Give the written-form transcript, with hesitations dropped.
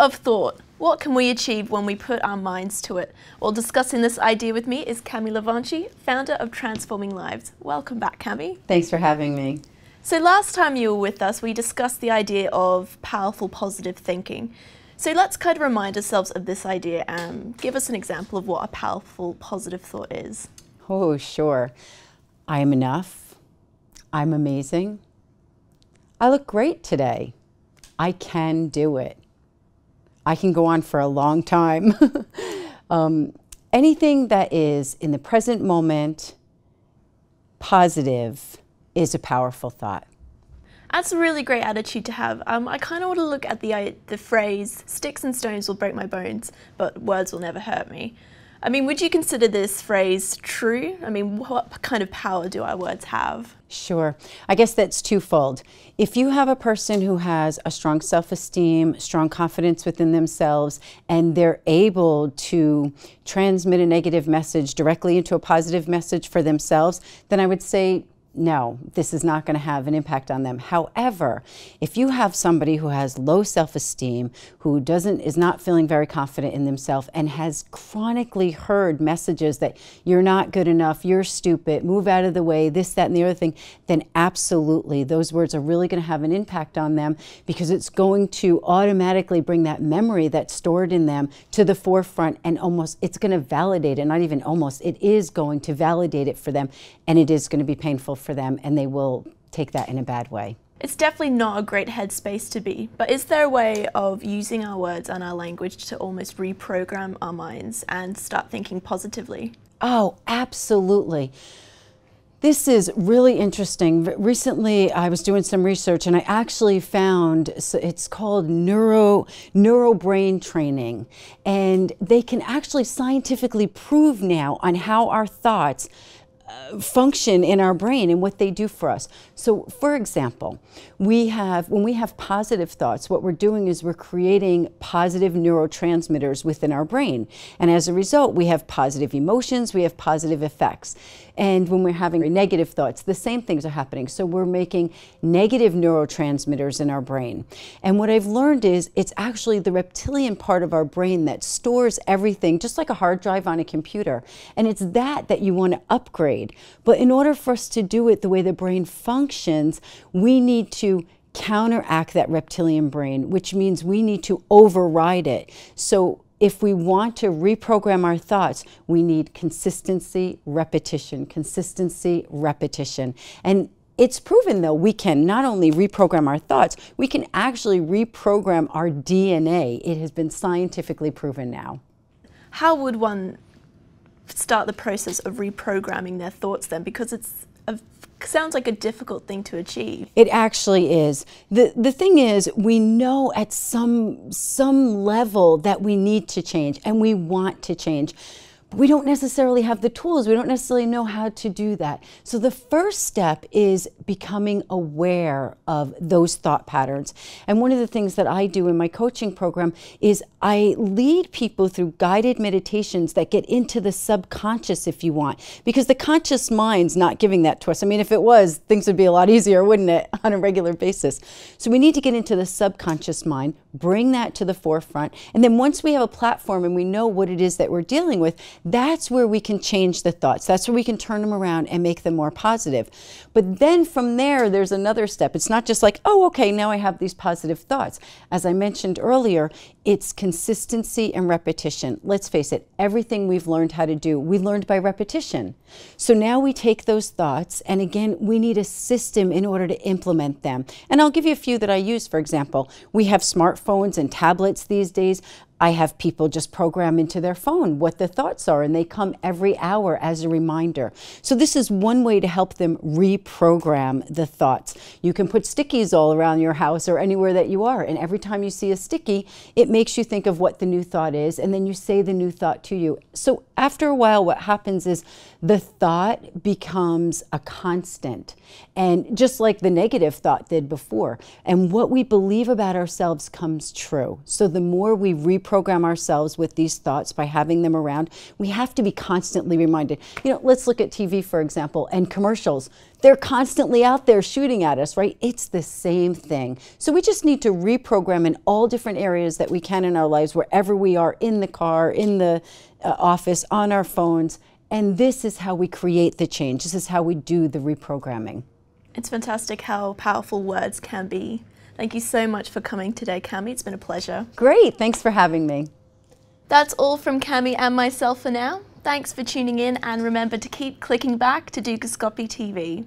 of thought. What can we achieve when we put our minds to it? Well, discussing this idea with me is Kamy Lavanchy, founder of Transforming Lives. Welcome back, Kamy. Thanks for having me. So last time you were with us, we discussed the idea of powerful positive thinking. So let's kind of remind ourselves of this idea and give us an example of what a powerful positive thought is. Oh, sure. I am enough. I'm amazing. I look great today. I can do it. I can go on for a long time. Anything that is in the present moment, positive, is a powerful thought. That's a really great attitude to have. I kind of want to look at the phrase, sticks and stones will break my bones, but words will never hurt me. I mean, would you consider this phrase true? I mean, what kind of power do our words have? Sure. I guess that's twofold. If you have a person who has a strong self-esteem, strong confidence within themselves, and they're able to transmit a negative message directly into a positive message for themselves, then I would say, no, this is not going to have an impact on them. However, if you have somebody who has low self-esteem, who is not feeling very confident in themselves and has chronically heard messages that you're not good enough, you're stupid, move out of the way, this, that, and the other thing, then absolutely those words are really going to have an impact on them, because it's going to automatically bring that memory that's stored in them to the forefront, and it's going to validate it, not even almost, it is going to validate it for them, and it is going to be painful for them, and they will take that in a bad way. It's definitely not a great headspace to be, but is there a way of using our words and our language to almost reprogram our minds and start thinking positively? Oh, absolutely. This is really interesting. Recently, I was doing some research and I actually found, it's called neurobrain training, and they can actually scientifically prove now on how our thoughts function in our brain and what they do for us. So for example, when we have positive thoughts, what we're doing is we're creating positive neurotransmitters within our brain. And as a result, we have positive emotions, we have positive effects. And when we're having negative thoughts, the same things are happening. So we're making negative neurotransmitters in our brain. And what I've learned is it's actually the reptilian part of our brain that stores everything, just like a hard drive on a computer. And it's that you want to upgrade. But in order for us to do it the way the brain functions, we need to counteract that reptilian brain, which means we need to override it. So if we want to reprogram our thoughts, we need consistency, repetition, consistency, repetition. And it's proven, though, we can not only reprogram our thoughts, we can actually reprogram our DNA. It has been scientifically proven now. How would one start the process of reprogramming their thoughts then? Because sounds like a difficult thing to achieve. It actually is. The thing is, we know at some level that we need to change and we want to change. But we don't necessarily have the tools. We don't necessarily know how to do that. So the first step is becoming aware of those thought patterns. And one of the things that I do in my coaching program is I lead people through guided meditations that get into the subconscious, if you want, because the conscious mind's not giving that to us. I mean, if it was, things would be a lot easier, wouldn't it, on a regular basis? So we need to get into the subconscious mind, bring that to the forefront, and then once we have a platform and we know what it is that we're dealing with, that's where we can change the thoughts. That's where we can turn them around and make them more positive. But then from there, there's another step. It's not just like, oh, okay, now I have these positive thoughts. As I mentioned earlier, it's consistency and repetition. Let's face it, everything we've learned how to do, we learned by repetition. So now we take those thoughts, and again, we need a system in order to implement them. And I'll give you a few that I use. For example, we have smartphones and tablets these days. I have people just program into their phone what the thoughts are, and they come every hour as a reminder. So this is one way to help them reprogram the thoughts. You can put stickies all around your house or anywhere that you are, and every time you see a sticky, it makes you think of what the new thought is, and then you say the new thought to you. So after a while, what happens is the thought becomes a constant, and just like the negative thought did before. And what we believe about ourselves comes true. So the more we reprogram reprogram ourselves with these thoughts by having them around. We have to be constantly reminded. You know, let's look at TV, for example, and commercials. They're constantly out there shooting at us, right? It's the same thing. So we just need to reprogram in all different areas that we can in our lives, wherever we are, in the car, in the office, on our phones. And this is how we create the change. This is how we do the reprogramming. It's fantastic how powerful words can be. Thank you so much for coming today, Kamy. It's been a pleasure. Great, thanks for having me. That's all from Kamy and myself for now. Thanks for tuning in, and remember to keep clicking back to Dukascopy TV.